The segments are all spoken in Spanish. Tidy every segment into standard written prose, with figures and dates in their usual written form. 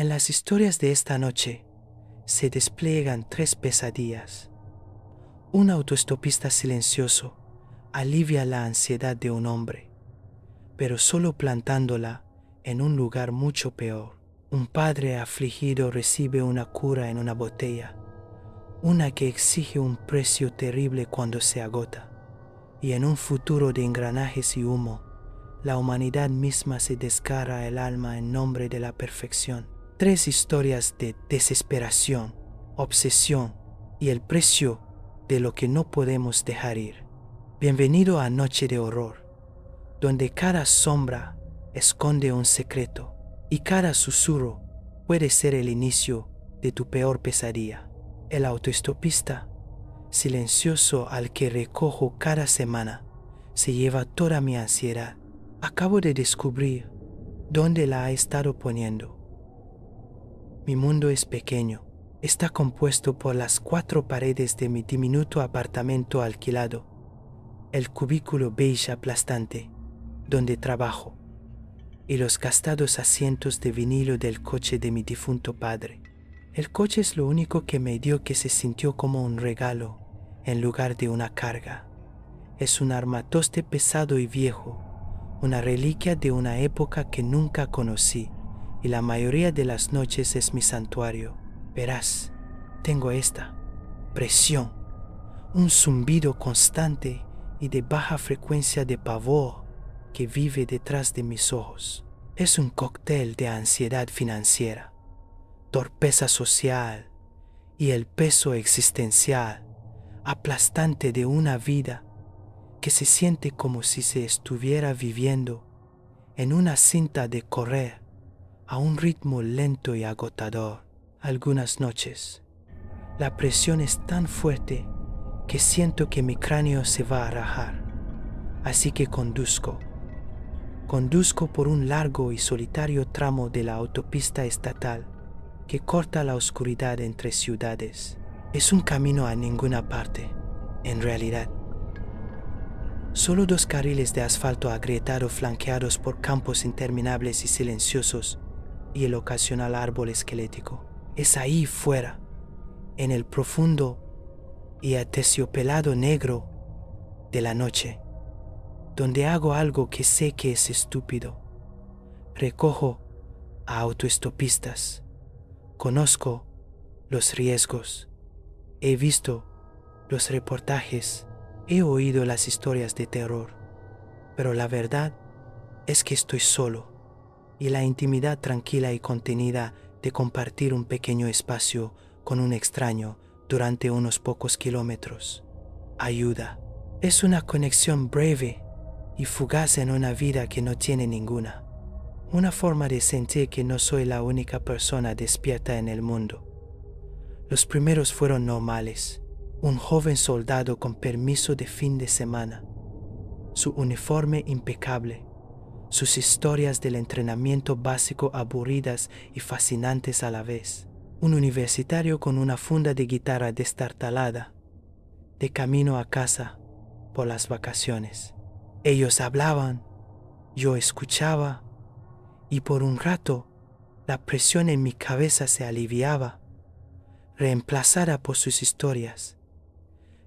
En las historias de esta noche se despliegan tres pesadillas. Un autoestopista silencioso alivia la ansiedad de un hombre, pero solo plantándola en un lugar mucho peor. Un padre afligido recibe una cura en una botella, una que exige un precio terrible cuando se agota. Y en un futuro de engranajes y humo, la humanidad misma se desgarra el alma en nombre de la perfección. Tres historias de desesperación, obsesión y el precio de lo que no podemos dejar ir. Bienvenido a Noche de Horror, donde cada sombra esconde un secreto y cada susurro puede ser el inicio de tu peor pesadilla. El autoestopista silencioso al que recojo cada semana se lleva toda mi ansiedad. Acabo de descubrir dónde la ha estado poniendo. Mi mundo es pequeño. Está compuesto por las 4 paredes de mi diminuto apartamento alquilado, el cubículo beige aplastante donde trabajo y los gastados asientos de vinilo del coche de mi difunto padre. El coche es lo único que me dio que se sintió como un regalo en lugar de una carga. Es un armatoste pesado y viejo, una reliquia de una época que nunca conocí, y la mayoría de las noches es mi santuario. Verás, tengo esta presión, un zumbido constante y de baja frecuencia de pavor que vive detrás de mis ojos. Es un cóctel de ansiedad financiera, torpeza social y el peso existencial aplastante de una vida que se siente como si se estuviera viviendo en una cinta de correr a un ritmo lento y agotador. Algunas noches, la presión es tan fuerte que siento que mi cráneo se va a rajar. Así que conduzco por un largo y solitario tramo de la autopista estatal que corta la oscuridad entre ciudades. Es un camino a ninguna parte, en realidad. Solo 2 carriles de asfalto agrietado flanqueados por campos interminables y silenciosos y el ocasional árbol esquelético. Es ahí fuera, en el profundo y aterciopelado negro de la noche, donde hago algo que sé que es estúpido. Recojo a autoestopistas. Conozco los riesgos. He visto los reportajes. He oído las historias de terror. Pero la verdad es que estoy solo, y la intimidad tranquila y contenida de compartir un pequeño espacio con un extraño durante unos pocos kilómetros ayuda. Es una conexión breve y fugaz en una vida que no tiene ninguna. Una forma de sentir que no soy la única persona despierta en el mundo. Los primeros fueron normales. Un joven soldado con permiso de fin de semana. Su uniforme impecable. Sus historias del entrenamiento básico aburridas y fascinantes a la vez. Un universitario con una funda de guitarra destartalada, de camino a casa por las vacaciones. Ellos hablaban, yo escuchaba, y por un rato la presión en mi cabeza se aliviaba, reemplazada por sus historias.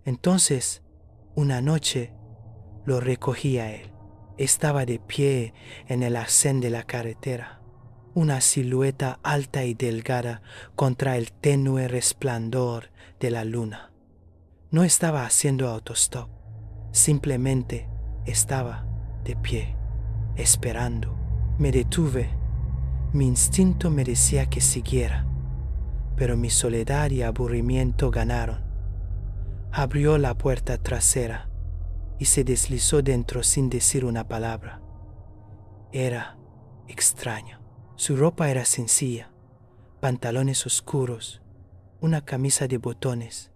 Entonces, una noche, lo recogí a él. Estaba de pie en el arcén de la carretera, una silueta alta y delgada contra el tenue resplandor de la luna. No estaba haciendo autostop, simplemente estaba de pie, esperando. Me detuve. Mi instinto me decía que siguiera, pero mi soledad y aburrimiento ganaron. Abrió la puerta trasera y se deslizó dentro sin decir una palabra. Era extraño. Su ropa era sencilla, pantalones oscuros, una camisa de botones,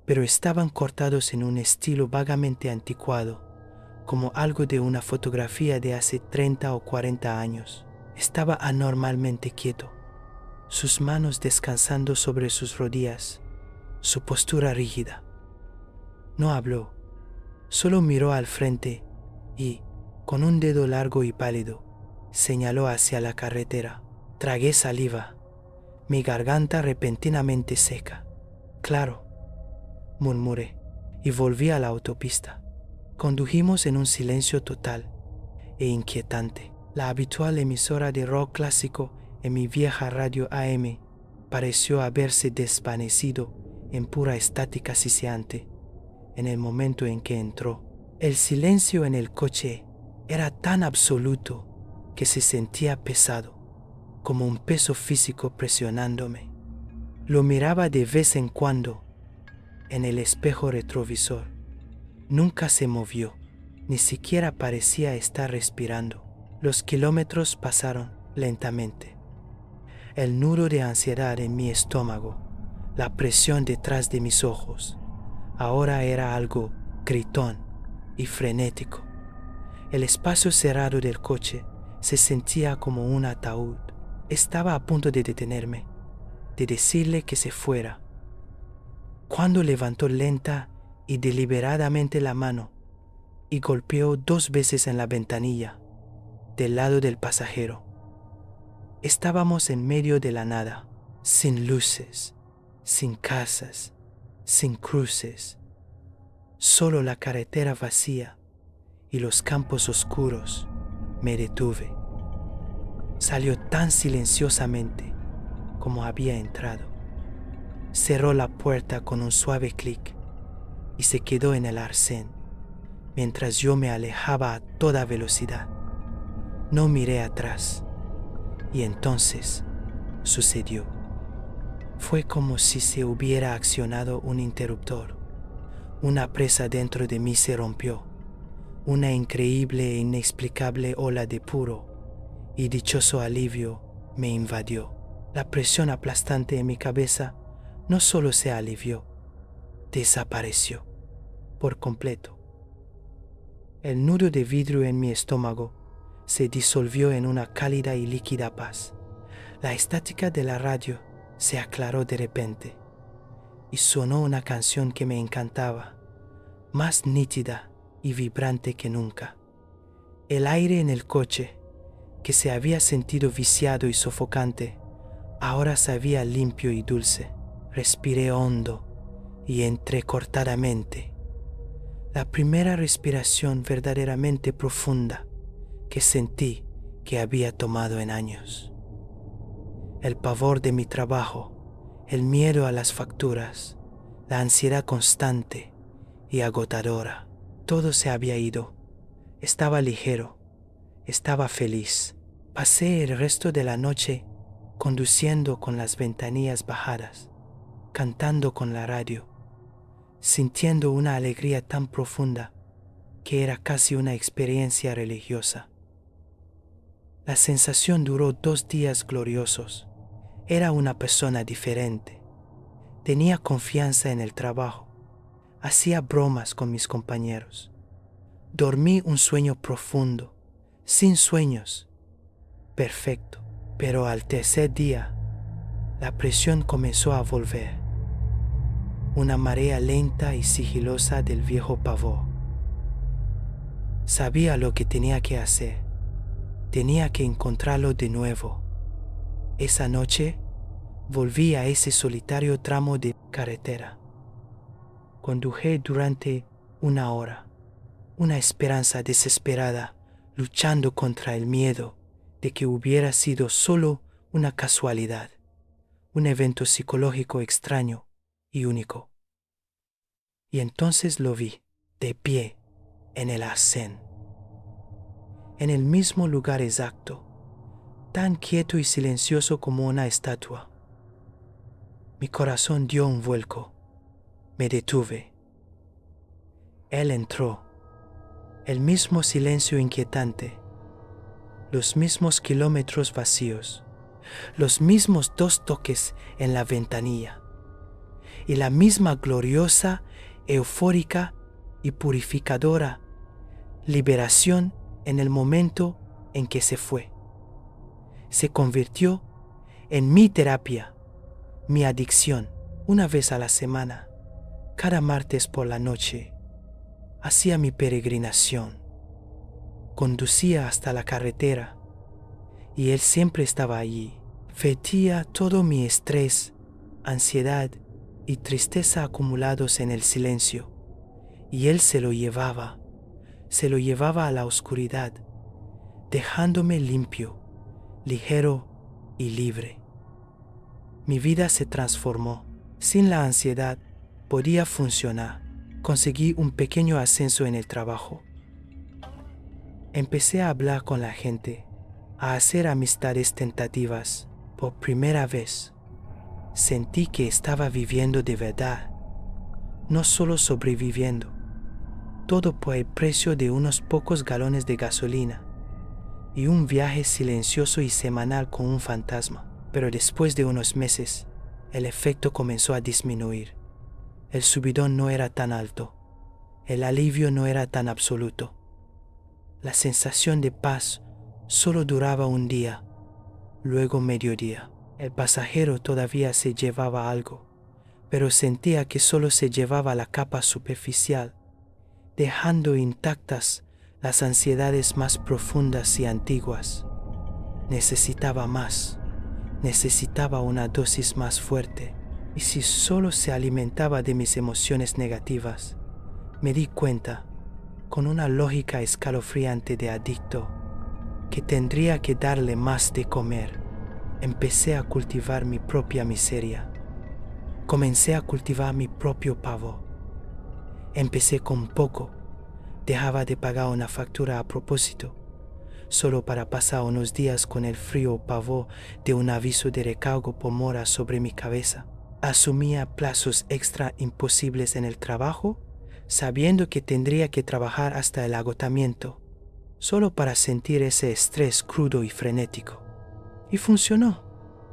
pero estaban cortados en un estilo vagamente anticuado, como algo de una fotografía de hace 30 o 40 años. Estaba anormalmente quieto, sus manos descansando sobre sus rodillas, su postura rígida. No habló, solo miró al frente y, con un dedo largo y pálido, señaló hacia la carretera. Tragué saliva. mi garganta repentinamente seca. Claro, murmuré, y volví a la autopista. Condujimos en un silencio total e inquietante. La habitual emisora de rock clásico en mi vieja radio AM pareció haberse desvanecido en pura estática siseante en el momento en que entró. El silencio en el coche era tan absoluto que se sentía pesado, como un peso físico presionándome. Lo miraba de vez en cuando en el espejo retrovisor. Nunca se movió, ni siquiera parecía estar respirando. Los kilómetros pasaron lentamente. El nudo de ansiedad en mi estómago, la presión detrás de mis ojos, ahora era algo gritón y frenético. El espacio cerrado del coche se sentía como un ataúd. Estaba a punto de detenerme, de decirle que se fuera, cuando levantó lenta y deliberadamente la mano y golpeó 2 veces en la ventanilla del lado del pasajero. Estábamos en medio de la nada, sin luces, sin casas, sin cruces, solo la carretera vacía y los campos oscuros. Me detuve. Salió tan silenciosamente como había entrado. Cerró la puerta con un suave clic y se quedó en el arcén mientras yo me alejaba a toda velocidad. No miré atrás y entonces sucedió. Fue como si se hubiera accionado un interruptor. Una presa dentro de mí se rompió. Una increíble e inexplicable ola de puro y dichoso alivio me invadió. La presión aplastante en mi cabeza no solo se alivió, desapareció por completo. El nudo de vidrio en mi estómago se disolvió en una cálida y líquida paz. La estática de la radio se aclaró de repente y sonó una canción que me encantaba, más nítida y vibrante que nunca. El aire en el coche, que se había sentido viciado y sofocante, ahora sabía limpio y dulce. Respiré hondo y entrecortadamente. La primera respiración verdaderamente profunda que sentí que había tomado en años. El pavor de mi trabajo, el miedo a las facturas, la ansiedad constante y agotadora, todo se había ido. Estaba ligero, estaba feliz. Pasé el resto de la noche conduciendo con las ventanillas bajadas, cantando con la radio, sintiendo una alegría tan profunda que era casi una experiencia religiosa. La sensación duró 2 días gloriosos. Era una persona diferente. Tenía confianza en el trabajo. Hacía bromas con mis compañeros. Dormí un sueño profundo, sin sueños, perfecto. Pero al tercer día, la presión comenzó a volver. Una marea lenta y sigilosa del viejo pavor. Sabía lo que tenía que hacer. Tenía que encontrarlo de nuevo. Esa noche volví a ese solitario tramo de carretera. Conduje durante 1 hora, una esperanza desesperada, luchando contra el miedo de que hubiera sido solo una casualidad, un evento psicológico extraño y único. Y entonces lo vi, de pie, en el arcén, en el mismo lugar exacto, tan quieto y silencioso como una estatua. Mi corazón dio un vuelco. Me detuve. Él entró. El mismo silencio inquietante. Los mismos kilómetros vacíos. Los mismos 2 toques en la ventanilla. Y la misma gloriosa, eufórica y purificadora liberación en el momento en que se fue. Se convirtió en mi terapia, mi adicción. 1 vez a la semana, cada martes por la noche, hacía mi peregrinación. Conducía hasta la carretera y él siempre estaba allí, Vertía todo mi estrés, ansiedad y tristeza acumulados en el silencio, y él se lo llevaba a la oscuridad, dejándome limpio, ligero y libre. Mi vida se transformó. Sin la ansiedad podía funcionar. Conseguí un pequeño ascenso en el trabajo. Empecé a hablar con la gente, a hacer amistades tentativas. Por primera vez, sentí que estaba viviendo de verdad, no solo sobreviviendo. Todo por el precio de unos pocos galones de gasolina y un viaje silencioso y semanal con un fantasma. Pero después de unos meses, el efecto comenzó a disminuir. El subidón no era tan alto. El alivio no era tan absoluto. La sensación de paz solo duraba un día, luego mediodía. El pasajero todavía se llevaba algo, pero sentía que solo se llevaba la capa superficial, dejando intactas las ansiedades más profundas y antiguas. Necesitaba más. Necesitaba una dosis más fuerte, y si solo se alimentaba de mis emociones negativas, me di cuenta, con una lógica escalofriante de adicto, que tendría que darle más de comer. Empecé a cultivar mi propia miseria. Comencé a cultivar mi propio pavor. Empecé con poco. Dejaba de pagar una factura a propósito, solo para pasar unos días con el frío pavor de un aviso de recargo por mora sobre mi cabeza. Asumía plazos extra imposibles en el trabajo, sabiendo que tendría que trabajar hasta el agotamiento, solo para sentir ese estrés crudo y frenético. Y funcionó.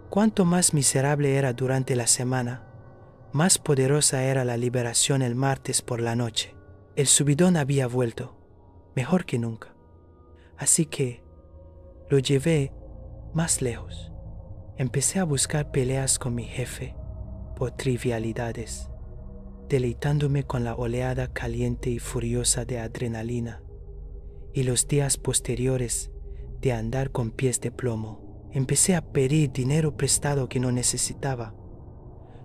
Cuanto más miserable era durante la semana, más poderosa era la liberación el martes por la noche. El subidón había vuelto, mejor que nunca. Así que lo llevé más lejos. Empecé a buscar peleas con mi jefe por trivialidades, deleitándome con la oleada caliente y furiosa de adrenalina y los días posteriores de andar con pies de plomo. Empecé a pedir dinero prestado que no necesitaba,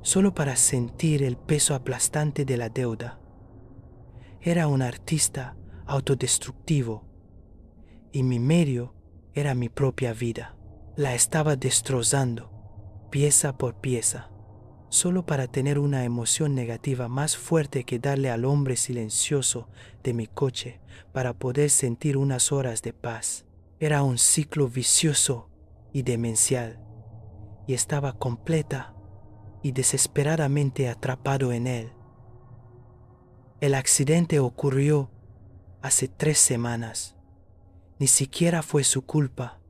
solo para sentir el peso aplastante de la deuda. Era un artista autodestructivo, y mi medio era mi propia vida. La estaba destrozando, pieza por pieza, solo para tener una emoción negativa más fuerte que darle al hombre silencioso de mi coche para poder sentir unas horas de paz. Era un ciclo vicioso y demencial, y estaba completa y desesperadamente atrapado en él. El accidente ocurrió hace 3 semanas. Ni siquiera fue su culpa,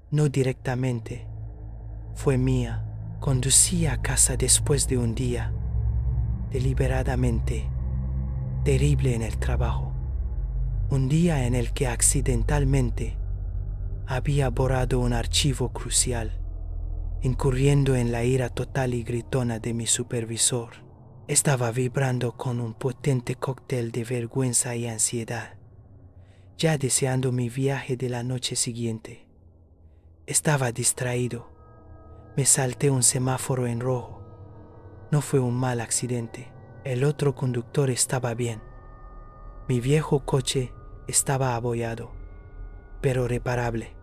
no directamente. Fue mía. Conducí a casa después de un día, deliberadamente, terrible en el trabajo. Un día en el que accidentalmente había borrado un archivo crucial, incurriendo en la ira total y gritona de mi supervisor. Estaba vibrando con un potente cóctel de vergüenza y ansiedad, ya deseando mi viaje de la noche siguiente. Estaba distraído. Me salté un semáforo en rojo. No fue un mal accidente. El otro conductor estaba bien. Mi viejo coche estaba abollado, pero reparable.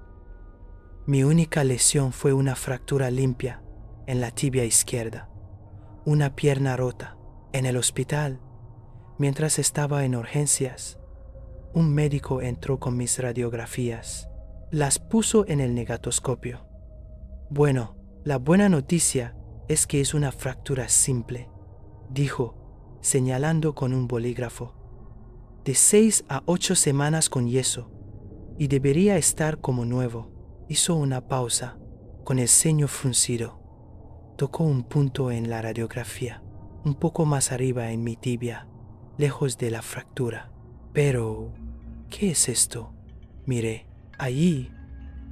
Mi única lesión fue una fractura limpia en la tibia izquierda, una pierna rota. En el hospital, mientras estaba en urgencias, un médico entró con mis radiografías. Las puso en el negatoscopio. Bueno, la buena noticia es que es una fractura simple, dijo, señalando con un bolígrafo. De 6 a 8 semanas con yeso, y debería estar como nuevo. Hizo una pausa, con el ceño fruncido. Tocó un punto en la radiografía, un poco más arriba en mi tibia, lejos de la fractura. Pero, ¿qué es esto? Miré. Allí,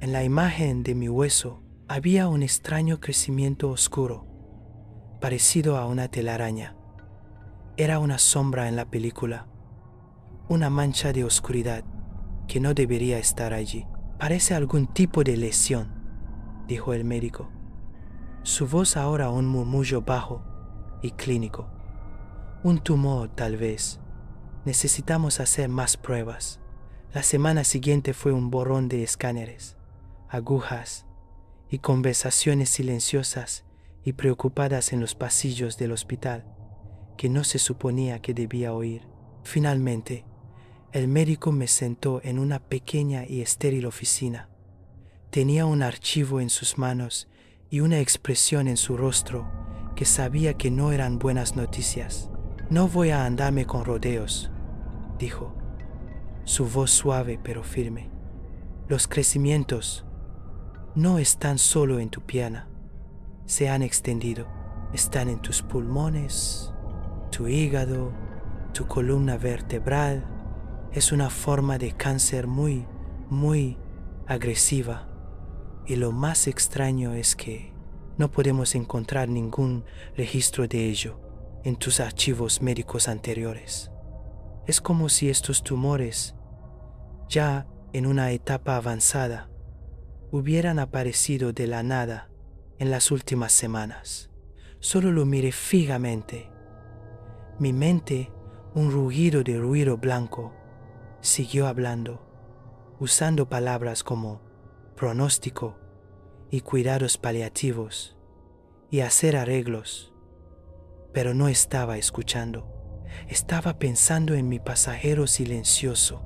en la imagen de mi hueso, había un extraño crecimiento oscuro, parecido a una telaraña. Era una sombra en la película, una mancha de oscuridad que no debería estar allí. Parece algún tipo de lesión, dijo el médico. Su voz ahora un murmullo bajo y clínico. Un tumor, tal vez. Necesitamos hacer más pruebas. La semana siguiente fue un borrón de escáneres, agujas y conversaciones silenciosas y preocupadas en los pasillos del hospital que no se suponía que debía oír. Finalmente, el médico me sentó en una pequeña y estéril oficina. Tenía un archivo en sus manos y una expresión en su rostro que sabía que no eran buenas noticias. No voy a andarme con rodeos, dijo, su voz suave pero firme. Los crecimientos no están solo en tu pierna, se han extendido. Están en tus pulmones, tu hígado, tu columna vertebral. Es una forma de cáncer muy agresiva. Y lo más extraño es que no podemos encontrar ningún registro de ello en tus archivos médicos anteriores. Es como si estos tumores, ya en una etapa avanzada, hubieran aparecido de la nada en las últimas semanas. Solo lo miré fijamente. Mi mente, un rugido de ruido blanco, siguió hablando, usando palabras como pronóstico y cuidados paliativos y hacer arreglos, pero no estaba escuchando. Estaba pensando en mi pasajero silencioso.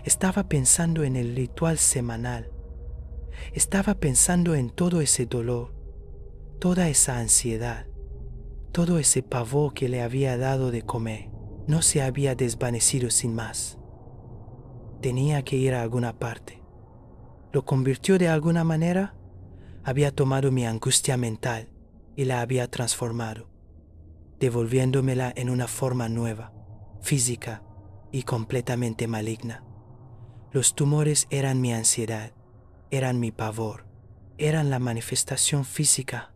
Estaba pensando en el ritual semanal. Estaba pensando en todo ese dolor, toda esa ansiedad, todo ese pavor que le había dado de comer. No se había desvanecido sin más. Tenía que ir a alguna parte. ¿Lo convirtió de alguna manera? Había tomado mi angustia mental y la había transformado, devolviéndomela en una forma nueva, física y completamente maligna. Los tumores eran mi ansiedad, eran mi pavor, eran la manifestación física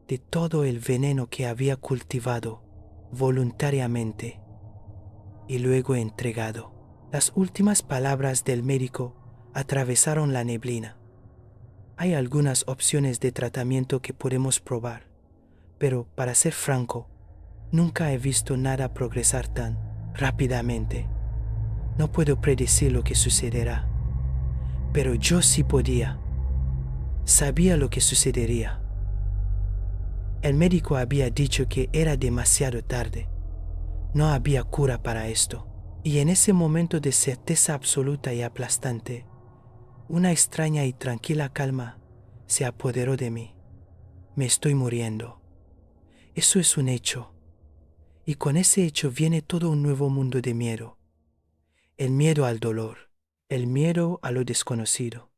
de todo el veneno que había cultivado voluntariamente y luego entregado. Las últimas palabras del médico atravesaron la neblina. Hay algunas opciones de tratamiento que podemos probar, pero para ser franco, nunca he visto nada progresar tan rápidamente. No puedo predecir lo que sucederá, pero yo sí podía. Sabía lo que sucedería. El médico había dicho que era demasiado tarde. No había cura para esto. Y en ese momento de certeza absoluta y aplastante, una extraña y tranquila calma se apoderó de mí. Me estoy muriendo. Eso es un hecho. Y con ese hecho viene todo un nuevo mundo de miedo. El miedo al dolor, el miedo a lo desconocido,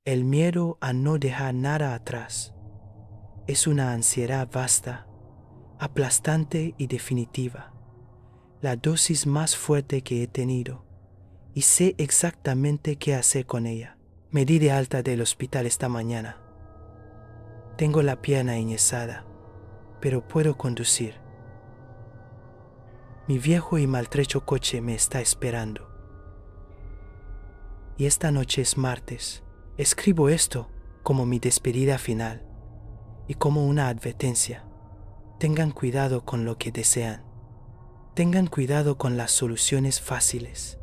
el miedo a no dejar nada atrás. Es una ansiedad vasta, aplastante y definitiva. La dosis más fuerte que he tenido, y sé exactamente qué hacer con ella. Me di de alta del hospital esta mañana. Tengo la pierna enyesada, pero puedo conducir. Mi viejo y maltrecho coche me está esperando. Y esta noche es martes. Escribo esto como mi despedida final y como una advertencia. Tengan cuidado con lo que desean. Tengan cuidado con las soluciones fáciles,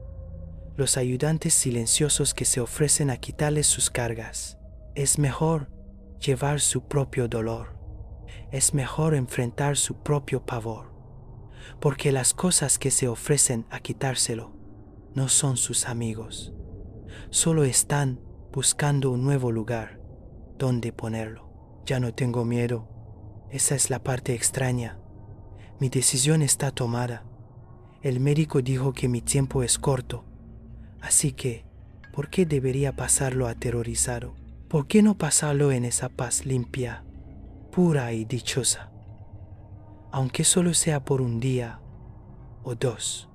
los ayudantes silenciosos que se ofrecen a quitarles sus cargas. Es mejor llevar su propio dolor. Es mejor enfrentar su propio pavor, porque las cosas que se ofrecen a quitárselo no son sus amigos. Solo están buscando un nuevo lugar donde ponerlo. Ya no tengo miedo. Esa es la parte extraña. Mi decisión está tomada. El médico dijo que mi tiempo es corto. Así que, ¿por qué debería pasarlo aterrorizado? ¿Por qué no pasarlo en esa paz limpia, pura y dichosa? Aunque solo sea por un día o dos.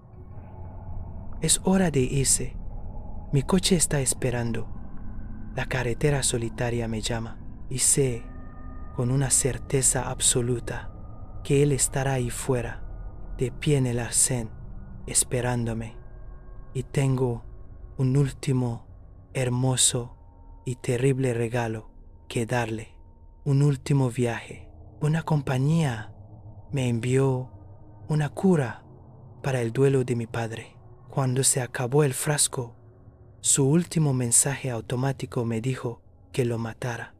Es hora de irse. Mi coche está esperando. La carretera solitaria me llama y sé, con una certeza absoluta, que él estará ahí fuera, de pie en el arcén, esperándome. Y tengo un último, hermoso y terrible regalo que darle. un último viaje. Una compañía me envió una cura para el duelo de mi padre. Cuando se acabó el frasco, su último mensaje automático me dijo que lo matara.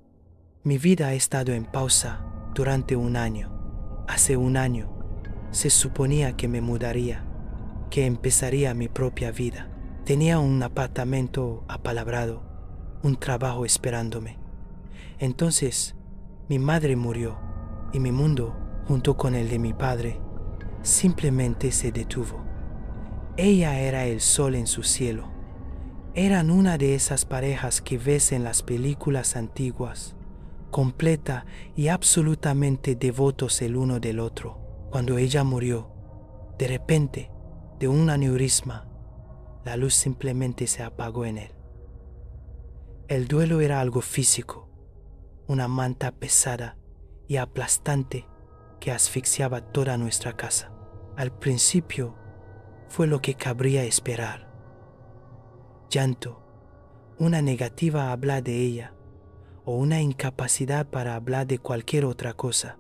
Mi vida ha estado en pausa durante un año. Hace un año se suponía que me mudaría, que empezaría mi propia vida. Tenía un apartamento apalabrado, un trabajo esperándome. Entonces, mi madre murió y mi mundo, junto con el de mi padre, simplemente se detuvo. Ella era el sol en su cielo. Eran una de esas parejas que ves en las películas antiguas, completa y absolutamente devotos el uno del otro. Cuando ella murió, de repente, de un aneurisma, la luz simplemente se apagó en él. El duelo era algo físico, una manta pesada y aplastante que asfixiaba toda nuestra casa. Al principio fue lo que cabría esperar. Llanto, una negativa a hablar de ella o una incapacidad para hablar de cualquier otra cosa.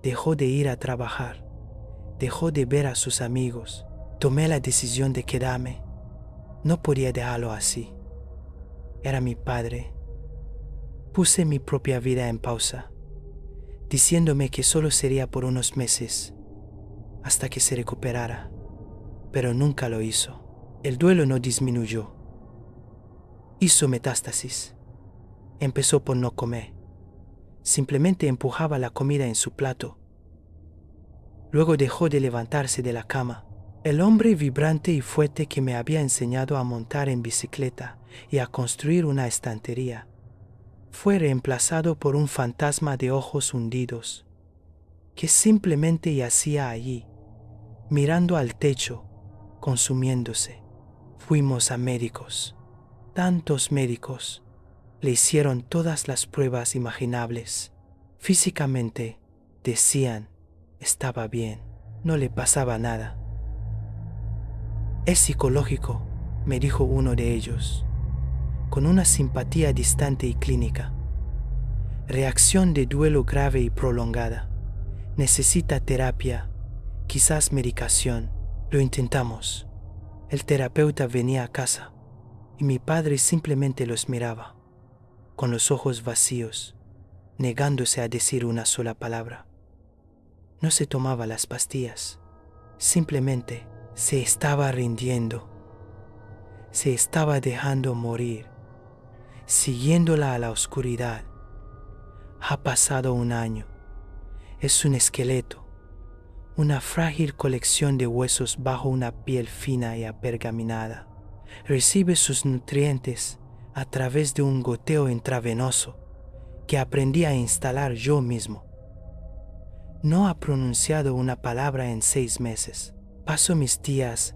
Dejó de ir a trabajar, dejó de ver a sus amigos. Tomé la decisión de quedarme. No podía dejarlo así. Era mi padre. Puse mi propia vida en pausa, diciéndome que solo sería por unos meses, hasta que se recuperara. Pero nunca lo hizo. El duelo no disminuyó. Hizo metástasis. Empezó por no comer. Simplemente empujaba la comida en su plato. Luego dejó de levantarse de la cama. El hombre vibrante y fuerte que me había enseñado a montar en bicicleta y a construir una estantería fue reemplazado por un fantasma de ojos hundidos que simplemente yacía allí, mirando al techo, consumiéndose. Fuimos a médicos, tantos médicos. Le hicieron todas las pruebas imaginables. Físicamente, decían, estaba bien, no le pasaba nada. Es psicológico, me dijo uno de ellos, con una simpatía distante y clínica. Reacción de duelo grave y prolongada. Necesita terapia, quizás medicación. Lo intentamos. El terapeuta venía a casa y mi padre simplemente los miraba, con los ojos vacíos, negándose a decir una sola palabra. No se tomaba las pastillas, simplemente se estaba rindiendo, se estaba dejando morir, siguiéndola a la oscuridad. Ha pasado un año, es un esqueleto, una frágil colección de huesos bajo una piel fina y apergaminada. Recibe sus nutrientes a través de un goteo intravenoso que aprendí a instalar yo mismo. No ha pronunciado una palabra en 6 meses. Paso mis días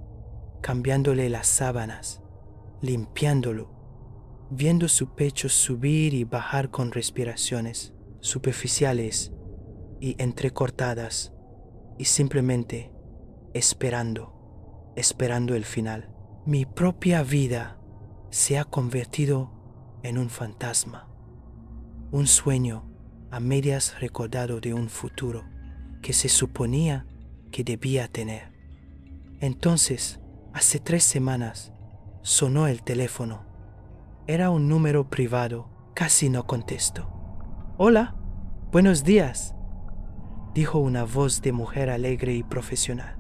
cambiándole las sábanas, limpiándolo, viendo su pecho subir y bajar con respiraciones superficiales y entrecortadas, y simplemente esperando el final. Mi propia vida se ha convertido en un fantasma, un sueño a medias recordado de un futuro que se suponía que debía tener. Entonces, hace 3 semanas, sonó el teléfono. Era un número privado. Casi no contesto. «Hola, buenos días», dijo una voz de mujer alegre y profesional.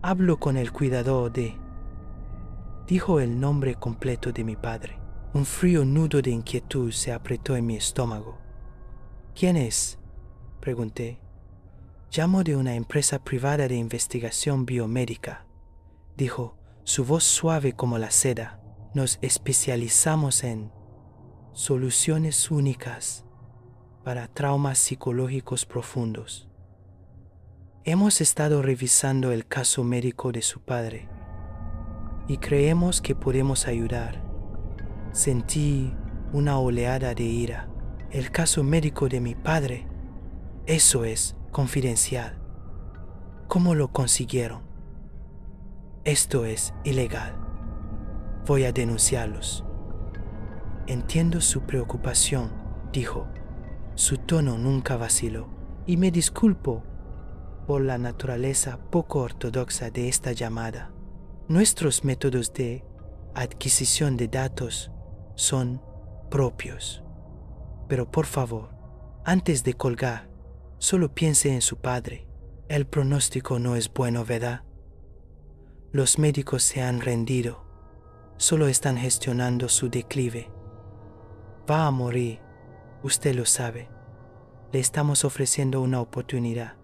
«Hablo con el cuidador de...». Dijo el nombre completo de mi padre. Un frío nudo de inquietud se apretó en mi estómago. «¿Quién es?», pregunté. «Llamo de una empresa privada de investigación biomédica», dijo, su voz suave como la seda. «Nos especializamos en soluciones únicas para traumas psicológicos profundos. Hemos estado revisando el caso médico de su padre y creemos que podemos ayudar». Sentí una oleada de ira. «El caso médico de mi padre, eso es confidencial. ¿Cómo lo consiguieron? Esto es ilegal. Voy a denunciarlos». «Entiendo su preocupación», dijo, Su tono nunca vaciló, y me disculpo por la naturaleza poco ortodoxa de esta llamada. Nuestros métodos de adquisición de datos son propios. Pero por favor, antes de colgar, solo piense en su padre. El pronóstico no es bueno, ¿verdad? Los médicos se han rendido. Solo están gestionando su declive. Va a morir, usted lo sabe. Le estamos ofreciendo una oportunidad,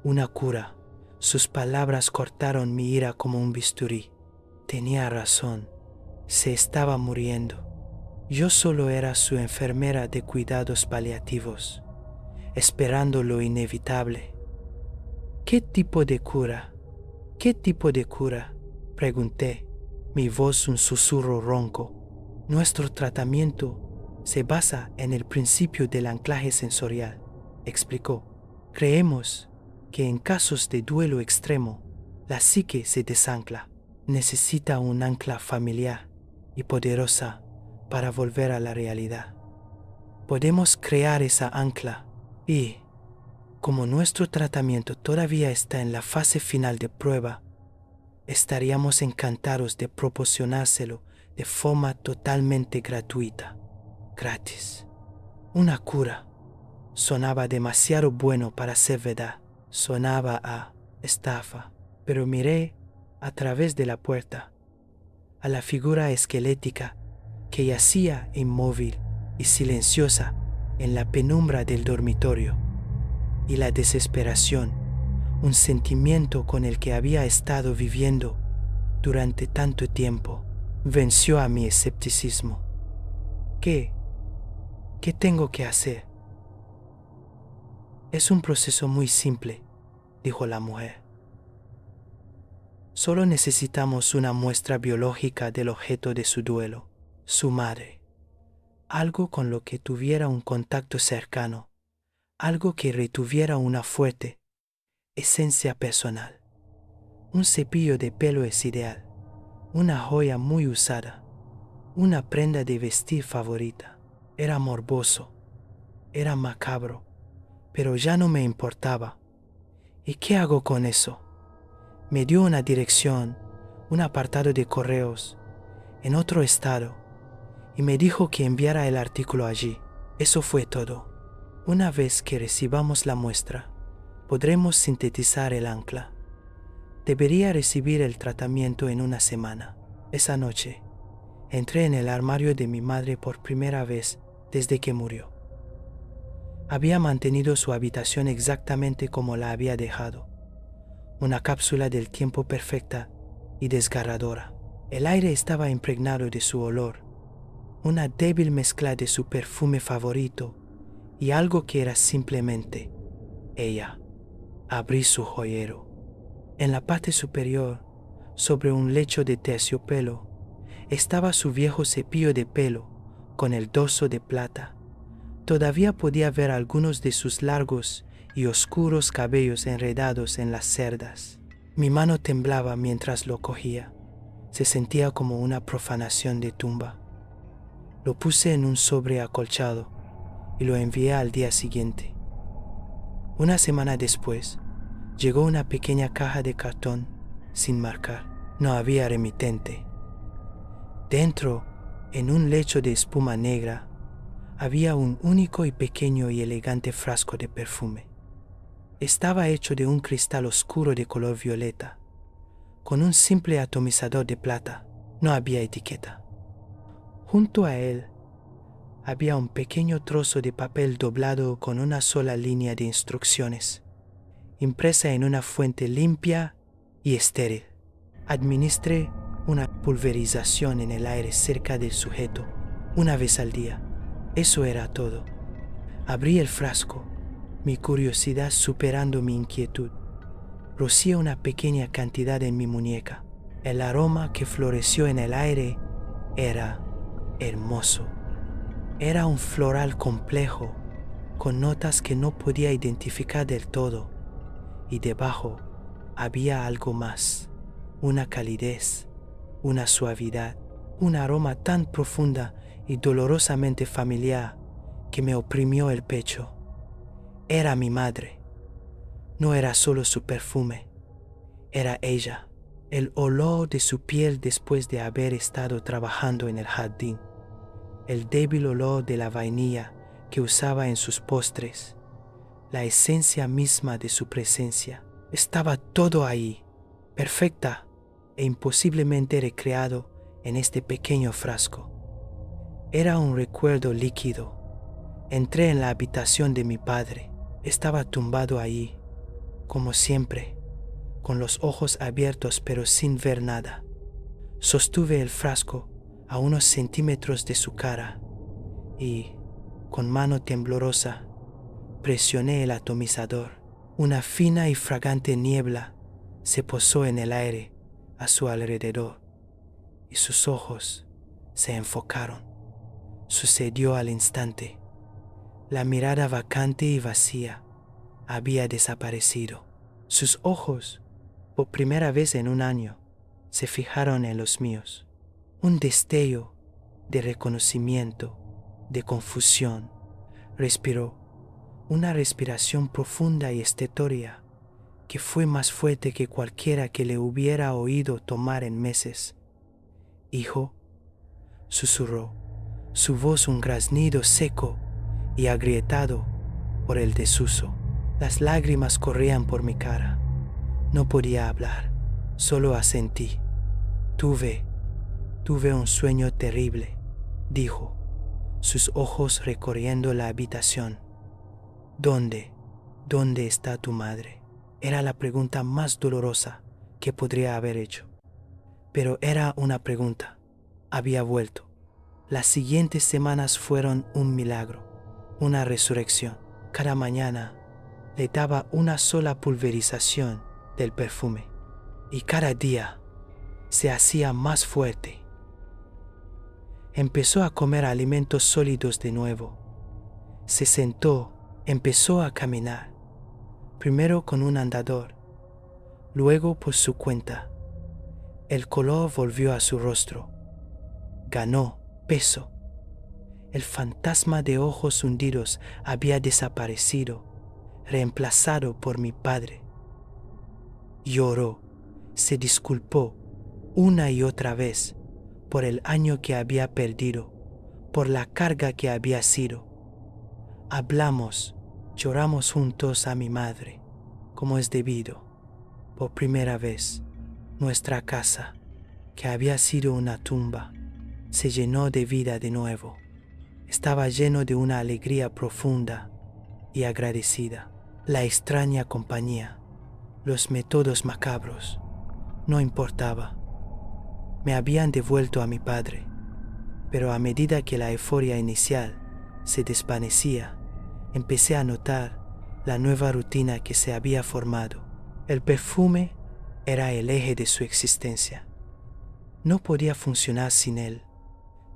una cura. Sus palabras cortaron mi ira como un bisturí. Tenía razón, se estaba muriendo. Yo solo era su enfermera de cuidados paliativos, esperando lo inevitable. ¿Qué tipo de cura? ¿Qué tipo de cura?, pregunté, mi voz un susurro ronco. Nuestro tratamiento se basa en el principio del anclaje sensorial, explicó. Creemos que en casos de duelo extremo, la psique se desancla. Necesita un ancla familiar y poderosa para volver a la realidad. Podemos crear esa ancla y, como nuestro tratamiento todavía está en la fase final de prueba, estaríamos encantados de proporcionárselo de forma totalmente gratuita. Gratis. Una cura. Sonaba demasiado bueno para ser verdad. Sonaba a estafa. Pero miré a través de la puerta a la figura esquelética que yacía inmóvil y silenciosa en la penumbra del dormitorio, y la desesperación, un sentimiento con el que había estado viviendo durante tanto tiempo, venció a mi escepticismo. ¿Qué tengo que hacer? Es un proceso muy simple, dijo la mujer. Solo necesitamos una muestra biológica del objeto de su duelo, su madre. Algo con lo que tuviera un contacto cercano, algo que retuviera una fuerte esencia personal. Un cepillo de pelo es ideal, una joya muy usada, una prenda de vestir favorita. Era morboso, era macabro, pero ya no me importaba. ¿Y qué hago con eso? Me dio una dirección, un apartado de correos, en otro estado, y me dijo que enviara el artículo allí. Eso fue todo. Una vez que recibamos la muestra, podremos sintetizar el ancla. Debería recibir el tratamiento en una semana. Esa noche, entré en el armario de mi madre por primera vez desde que murió. Había mantenido su habitación exactamente como la había dejado. Una cápsula del tiempo perfecta y desgarradora. El aire estaba impregnado de su olor, una débil mezcla de su perfume favorito y algo que era simplemente ella. Abrí su joyero. En la parte superior, sobre un lecho de terciopelo, estaba su viejo cepillo de pelo con el dorso de plata. Todavía podía ver algunos de sus largos y oscuros cabellos enredados en las cerdas. Mi mano temblaba mientras lo cogía. Se sentía como una profanación de tumba. Lo puse en un sobre acolchado y lo envié al día siguiente. Una semana después, llegó una pequeña caja de cartón sin marcar. No había remitente. Dentro, en un lecho de espuma negra, había un único y pequeño y elegante frasco de perfume. Estaba hecho de un cristal oscuro de color violeta, con un simple atomizador de plata. No había etiqueta. Junto a él había un pequeño trozo de papel doblado con una sola línea de instrucciones, impresa en una fuente limpia y estéril. Administre una pulverización en el aire cerca del sujeto, una vez al día. Eso era todo. Abrí el frasco, mi curiosidad superando mi inquietud. Rocié una pequeña cantidad en mi muñeca. El aroma que floreció en el aire era hermoso. Era un floral complejo, con notas que no podía identificar del todo. Y debajo había algo más, una calidez, una suavidad, un aroma tan profunda y dolorosamente familiar que me oprimió el pecho. Era mi madre. No era solo su perfume, era ella, el olor de su piel después de haber estado trabajando en el jardín, el débil olor de la vainilla que usaba en sus postres, la esencia misma de su presencia. Estaba todo ahí, perfecta e imposiblemente recreado en este pequeño frasco. Era un recuerdo líquido. Entré en la habitación de mi padre. Estaba tumbado allí, como siempre, con los ojos abiertos pero sin ver nada. Sostuve el frasco a unos centímetros de su cara y, con mano temblorosa, presioné el atomizador. Una fina y fragante niebla se posó en el aire a su alrededor y sus ojos se enfocaron. Sucedió al instante. La mirada vacante y vacía había desaparecido. Sus ojos, por primera vez en un año, se fijaron en los míos. Un destello de reconocimiento, de confusión. Respiró, una respiración profunda y estertórea que fue más fuerte que cualquiera que le hubiera oído tomar en meses. «Hijo», susurró, su voz un graznido seco y agrietado por el desuso. Las lágrimas corrían por mi cara. No podía hablar, solo asentí. Tuve un sueño terrible», dijo, sus ojos recorriendo la habitación. ¿Dónde está tu madre? Era la pregunta más dolorosa que podría haber hecho. Pero era una pregunta. Había vuelto. Las siguientes semanas fueron un milagro, una resurrección. Cada mañana le daba una sola pulverización del perfume y cada día se hacía más fuerte. Empezó a comer alimentos sólidos de nuevo. Se sentó, empezó a caminar, primero con un andador, luego por su cuenta. El color volvió a su rostro. Ganó peso. El fantasma de ojos hundidos había desaparecido, reemplazado por mi padre. Lloró, se disculpó una y otra vez por el año que había perdido, por la carga que había sido. Hablamos, lloramos juntos a mi madre, como es debido. Por primera vez, nuestra casa, que había sido una tumba, se llenó de vida de nuevo. Estaba lleno de una alegría profunda y agradecida. La extraña compañía, los métodos macabros, no importaba. Me habían devuelto a mi padre, pero a medida que la euforia inicial se desvanecía, empecé a notar la nueva rutina que se había formado. El perfume era el eje de su existencia. No podía funcionar sin él.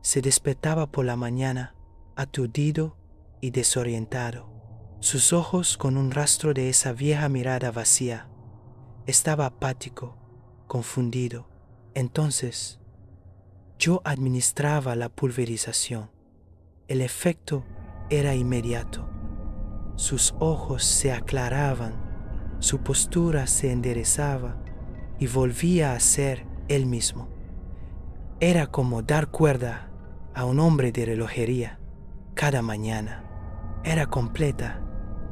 Se despertaba por la mañana, aturdido y desorientado, sus ojos con un rastro de esa vieja mirada vacía. Estaba apático, confundido. Entonces, yo administraba la pulverización. El efecto era inmediato. Sus ojos se aclaraban, su postura se enderezaba y volvía a ser él mismo. Era como dar cuerda a un hombre de relojería cada mañana. Era completa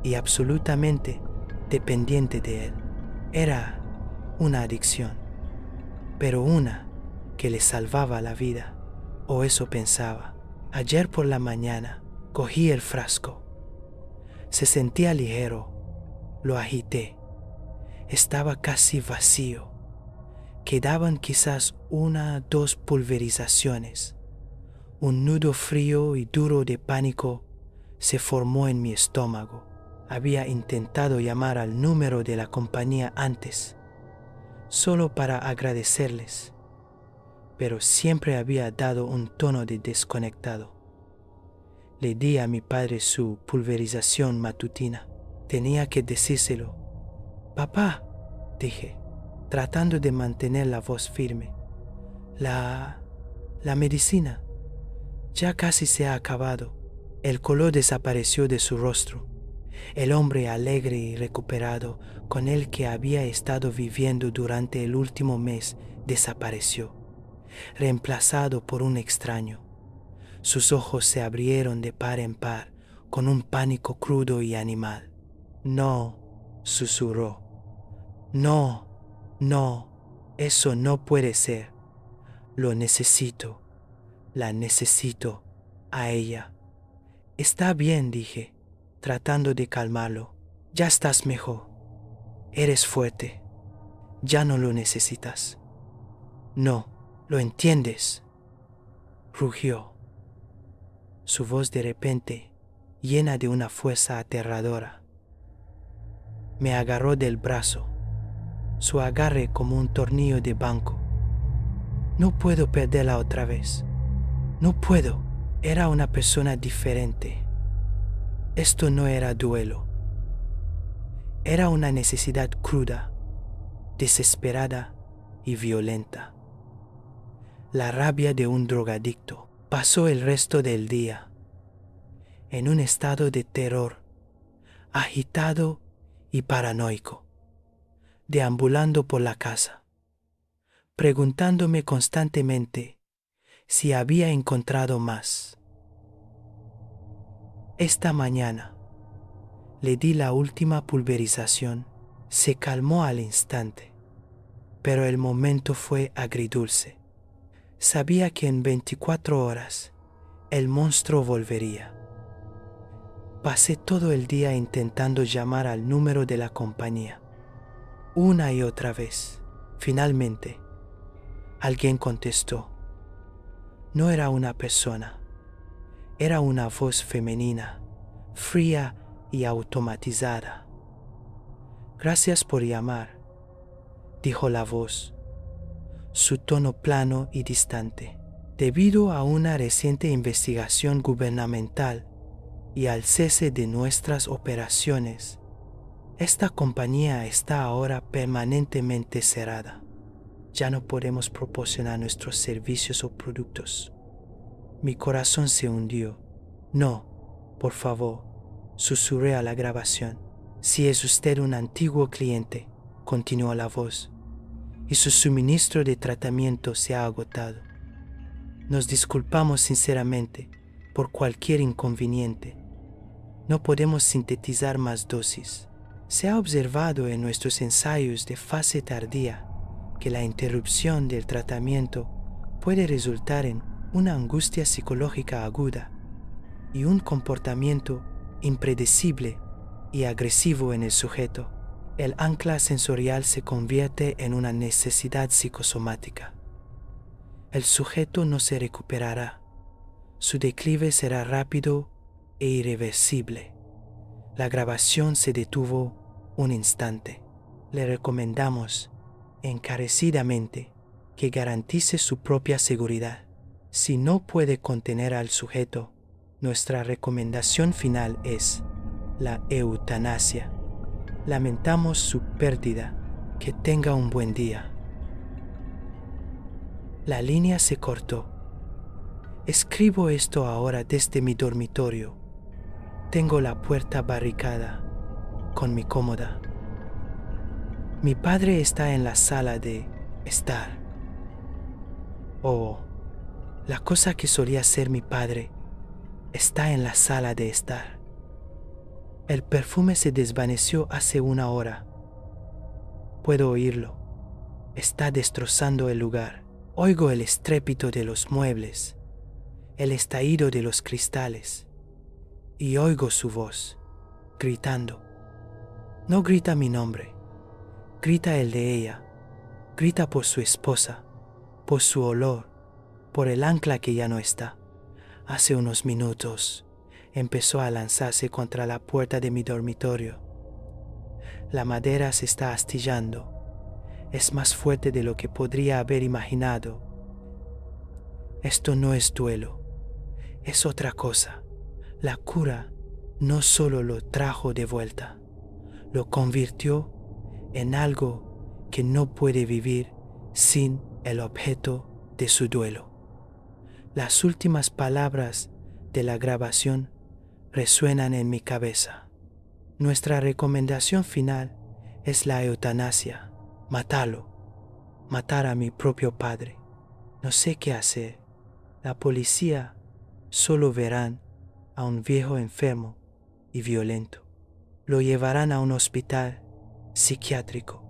y absolutamente dependiente de él. Era una adicción, pero una que le salvaba la vida, o eso pensaba. Ayer por la mañana cogí el frasco. Se sentía ligero. Lo agité. Estaba casi vacío. Quedaban quizás 1 o 2 pulverizaciones. Un nudo frío y duro de pánico se formó en mi estómago. Había intentado llamar al número de la compañía antes, solo para agradecerles, pero siempre había dado un tono de desconectado. Le di a mi padre su pulverización matutina. Tenía que decírselo. «Papá», dije, tratando de mantener la voz firme, la medicina ya casi se ha acabado. El color desapareció de su rostro. El hombre alegre y recuperado con el que había estado viviendo durante el último mes desapareció, reemplazado por un extraño. Sus ojos se abrieron de par en par con un pánico crudo y animal. No, susurró. No, no, eso no puede ser. Lo necesito, la necesito a ella. Está bien, dije, tratando de calmarlo. Ya estás mejor. Eres fuerte. Ya no lo necesitas. No, ¿lo entiendes? Rugió. Su voz de repente, llena de una fuerza aterradora. Me agarró del brazo, su agarre como un tornillo de banco. No puedo perderla otra vez. No puedo. Era una persona diferente. Esto no era duelo. Era una necesidad cruda, desesperada y violenta. La rabia de un drogadicto. Pasó el resto del día en un estado de terror, agitado y paranoico, deambulando por la casa, preguntándome constantemente si había encontrado más. Esta mañana le di la última pulverización. Se calmó al instante, pero el momento fue agridulce. Sabía que en 24 horas el monstruo volvería. Pasé todo el día intentando llamar al número de la compañía, una y otra vez. Finalmente, alguien contestó. No era una persona, era una voz femenina, fría y automatizada. Gracias por llamar, dijo la voz, su tono plano y distante. Debido a una reciente investigación gubernamental y al cese de nuestras operaciones, esta compañía está ahora permanentemente cerrada. Ya no podemos proporcionar nuestros servicios o productos. Mi corazón se hundió. No, por favor, susurré a la grabación. Si es usted un antiguo cliente, continuó la voz, y su suministro de tratamiento se ha agotado. Nos disculpamos sinceramente por cualquier inconveniente. No podemos sintetizar más dosis. Se ha observado en nuestros ensayos de fase tardía que la interrupción del tratamiento puede resultar en una angustia psicológica aguda y un comportamiento impredecible y agresivo en el sujeto. El ancla sensorial se convierte en una necesidad psicosomática. El sujeto no se recuperará. Su declive será rápido e irreversible. La grabación se detuvo un instante. Le recomendamos encarecidamente que garantice su propia seguridad. Si no puede contener al sujeto, nuestra recomendación final es la eutanasia. Lamentamos su pérdida. Que tenga un buen día. La línea se cortó. Escribo esto ahora desde mi dormitorio. Tengo la puerta barricada con mi cómoda. Mi padre está en la sala de estar. Oh, la cosa que solía ser mi padre está en la sala de estar. El perfume se desvaneció hace una hora. Puedo oírlo. Está destrozando el lugar. Oigo el estrépito de los muebles, el estallido de los cristales, y oigo su voz, gritando. No grita mi nombre, grita el de ella, grita por su esposa, por su olor, por el ancla que ya no está. Hace unos minutos empezó a lanzarse contra la puerta de mi dormitorio. La madera se está astillando. Es más fuerte de lo que podría haber imaginado. Esto no es duelo, es otra cosa. La cura no solo lo trajo de vuelta, lo convirtió en algo que no puede vivir sin el objeto de su duelo. Las últimas palabras de la grabación resuenan en mi cabeza. Nuestra recomendación final es la eutanasia. Mátalo. Matar a mi propio padre. No sé qué hacer. La policía solo verán a un viejo enfermo y violento. Lo llevarán a un hospital psiquiátrico.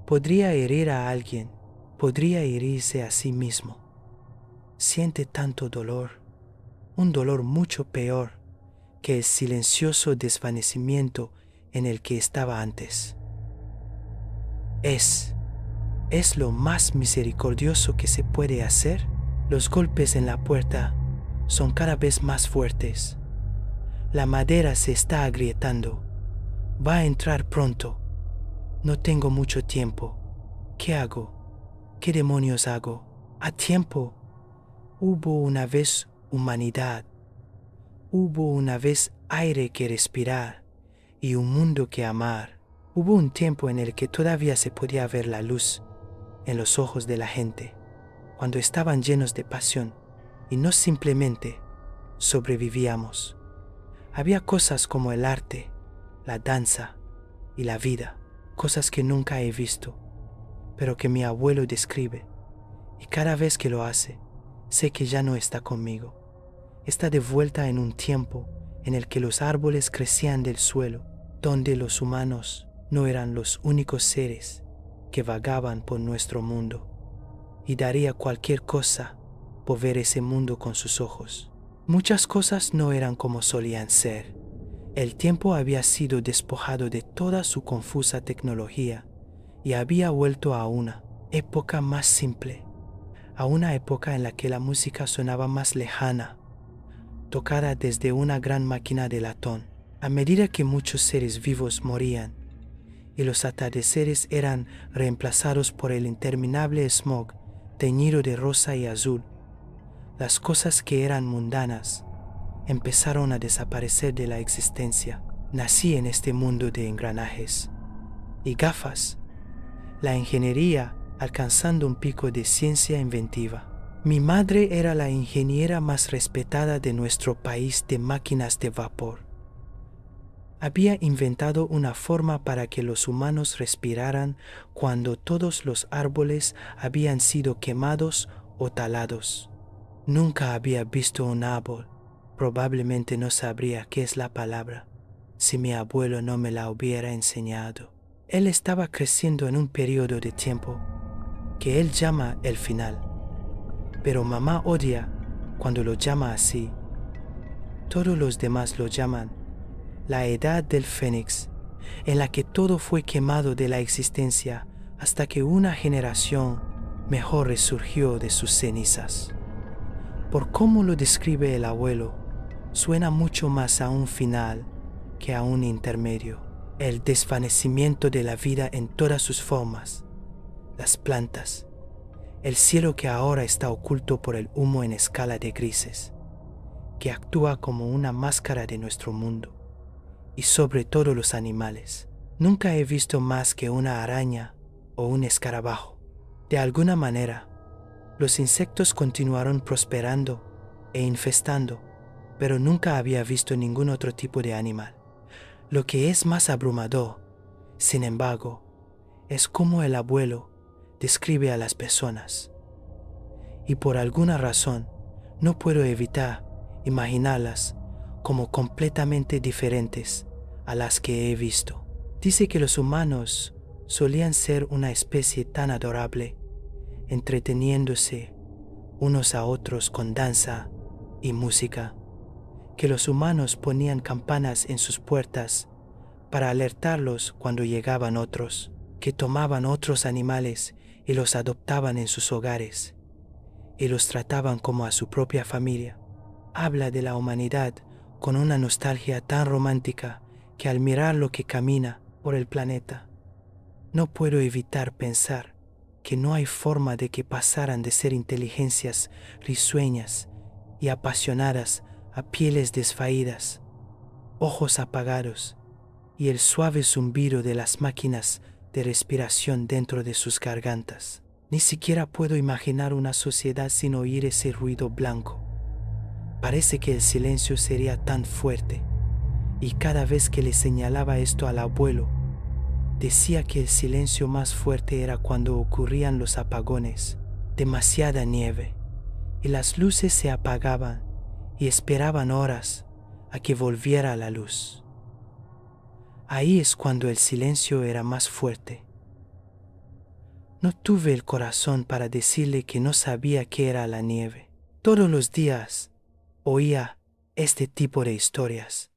Podría herir a alguien. Podría herirse a sí mismo. Siente tanto dolor. Un dolor mucho peor que el silencioso desvanecimiento en el que estaba antes. Es lo más misericordioso que se puede hacer. Los golpes en la puerta son cada vez más fuertes. La madera se está agrietando. Va a entrar pronto. No tengo mucho tiempo. ¿Qué hago? ¿Qué demonios hago? A tiempo. Hubo una vez humanidad. Hubo una vez aire que respirar y un mundo que amar. Hubo un tiempo en el que todavía se podía ver la luz en los ojos de la gente, cuando estaban llenos de pasión y no simplemente sobrevivíamos. Había cosas como el arte, la danza y la vida, cosas que nunca he visto, pero que mi abuelo describe, y cada vez que lo hace, sé que ya no está conmigo. Está de vuelta en un tiempo en el que los árboles crecían del suelo, donde los humanos no eran los únicos seres que vagaban por nuestro mundo, y daría cualquier cosa por ver ese mundo con sus ojos. Muchas cosas no eran como solían ser. El tiempo había sido despojado de toda su confusa tecnología y había vuelto a una época más simple, a una época en la que la música sonaba más lejana, tocada desde una gran máquina de latón. A medida que muchos seres vivos morían y los atardeceres eran reemplazados por el interminable smog teñido de rosa y azul, las cosas que eran mundanas empezaron a desaparecer de la existencia. Nací en este mundo de engranajes y gafas, la ingeniería alcanzando un pico de ciencia inventiva. Mi madre era la ingeniera más respetada de nuestro país de máquinas de vapor. Había inventado una forma para que los humanos respiraran cuando todos los árboles habían sido quemados o talados. Nunca había visto un árbol. Probablemente no sabría qué es la palabra si mi abuelo no me la hubiera enseñado. Él estaba creciendo en un periodo de tiempo que él llama el final, pero mamá odia cuando lo llama así. Todos los demás lo llaman la edad del Fénix, en la que todo fue quemado de la existencia hasta que una generación mejor resurgió de sus cenizas. Por cómo lo describe el abuelo, suena mucho más a un final que a un intermedio. El desvanecimiento de la vida en todas sus formas, las plantas, el cielo que ahora está oculto por el humo en escala de grises, que actúa como una máscara de nuestro mundo, y sobre todo los animales. Nunca he visto más que una araña o un escarabajo. De alguna manera, los insectos continuaron prosperando e infestando, pero nunca había visto ningún otro tipo de animal. Lo que es más abrumador, sin embargo, es cómo el abuelo describe a las personas. Y por alguna razón, no puedo evitar imaginarlas como completamente diferentes a las que he visto. Dice que los humanos solían ser una especie tan adorable, entreteniéndose unos a otros con danza y música, que los humanos ponían campanas en sus puertas para alertarlos cuando llegaban otros, que tomaban otros animales y los adoptaban en sus hogares y los trataban como a su propia familia. Habla de la humanidad con una nostalgia tan romántica que al mirar lo que camina por el planeta, no puedo evitar pensar que no hay forma de que pasaran de ser inteligencias risueñas y apasionadas a pieles desvaídas, ojos apagados y el suave zumbido de las máquinas de respiración dentro de sus gargantas. Ni siquiera puedo imaginar una sociedad sin oír ese ruido blanco. Parece que el silencio sería tan fuerte y cada vez que le señalaba esto al abuelo, decía que el silencio más fuerte era cuando ocurrían los apagones, demasiada nieve, y las luces se apagaban y esperaban horas a que volviera la luz. Ahí es cuando el silencio era más fuerte. No tuve el corazón para decirle que no sabía qué era la nieve. Todos los días oía este tipo de historias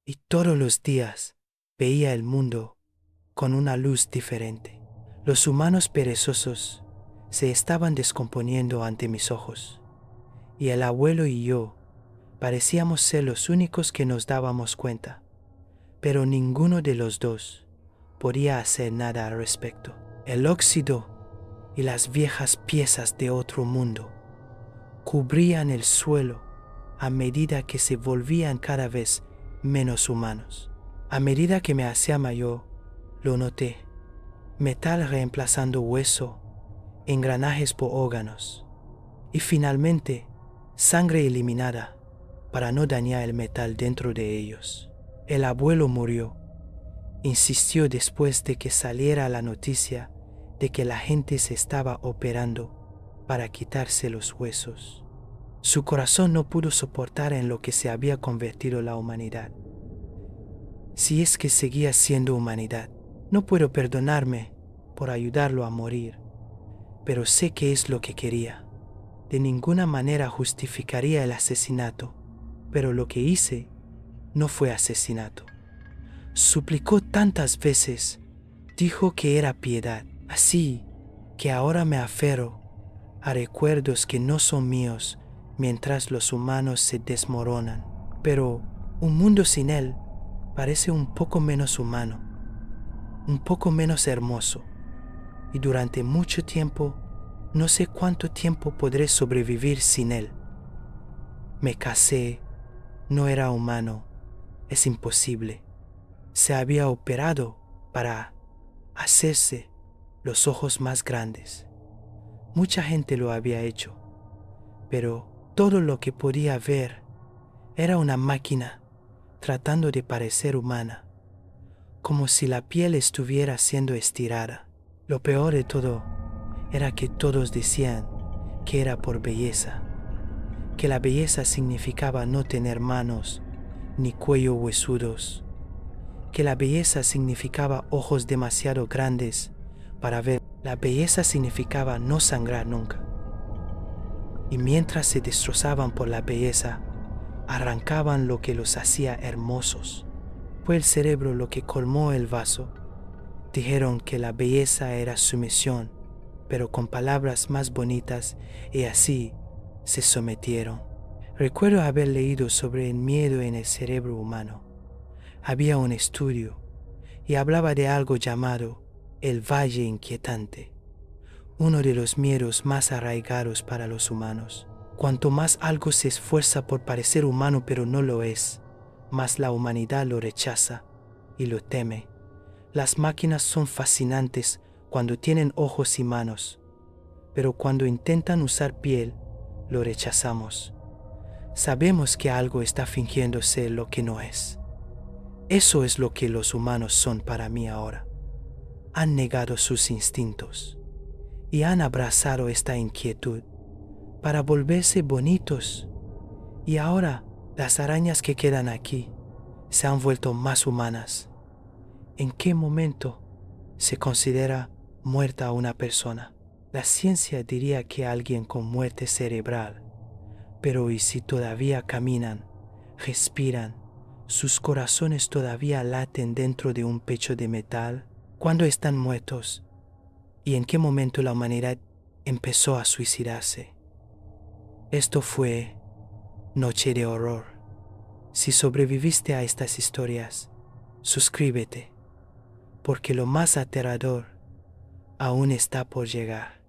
y todos los días veía el mundo con una luz diferente. Los humanos perezosos se estaban descomponiendo ante mis ojos y el abuelo y yo parecíamos ser los únicos que nos dábamos cuenta, pero ninguno de los dos podía hacer nada al respecto. El óxido y las viejas piezas de otro mundo cubrían el suelo a medida que se volvían cada vez menos humanos. A medida que me hacía mayor, lo noté: metal reemplazando hueso, engranajes por órganos, y finalmente sangre eliminada para no dañar el metal dentro de ellos. El abuelo murió. Insistió después de que saliera la noticia de que la gente se estaba operando para quitarse los huesos. Su corazón no pudo soportar en lo que se había convertido la humanidad. Si es que seguía siendo humanidad, no puedo perdonarme por ayudarlo a morir, pero sé que es lo que quería. De ninguna manera justificaría el asesinato, pero lo que hice no fue asesinato. Suplicó tantas veces, dijo que era piedad, así que ahora me aferro a recuerdos que no son míos mientras los humanos se desmoronan. Pero un mundo sin él parece un poco menos humano, un poco menos hermoso, y durante mucho tiempo, no sé cuánto tiempo podré sobrevivir sin él. Me casé, no era humano, es imposible. Se había operado para hacerse los ojos más grandes. Mucha gente lo había hecho, pero todo lo que podía ver era una máquina tratando de parecer humana, como si la piel estuviera siendo estirada. Lo peor de todo era que todos decían que era por belleza, que la belleza significaba no tener manos ni cuello huesudos, que la belleza significaba ojos demasiado grandes para ver. La belleza significaba no sangrar nunca. Y mientras se destrozaban por la belleza, arrancaban lo que los hacía hermosos. Fue el cerebro lo que colmó el vaso. Dijeron que la belleza era sumisión, pero con palabras más bonitas, y así se sometieron. Recuerdo haber leído sobre el miedo en el cerebro humano. Había un estudio y hablaba de algo llamado el Valle Inquietante, uno de los miedos más arraigados para los humanos. Cuanto más algo se esfuerza por parecer humano pero no lo es, más la humanidad lo rechaza y lo teme. Las máquinas son fascinantes cuando tienen ojos y manos, pero cuando intentan usar piel, lo rechazamos. Sabemos que algo está fingiendo ser lo que no es. Eso es lo que los humanos son para mí ahora. Han negado sus instintos y han abrazado esta inquietud para volverse bonitos. Y ahora las arañas que quedan aquí se han vuelto más humanas. ¿En qué momento se considera muerta una persona? La ciencia diría que alguien con muerte cerebral, pero ¿y si todavía caminan, respiran, sus corazones todavía laten dentro de un pecho de metal? ¿Cuándo están muertos? ¿Y en qué momento la humanidad empezó a suicidarse? Esto fue Noche de Horror. Si sobreviviste a estas historias, suscríbete, porque lo más aterrador aún está por llegar.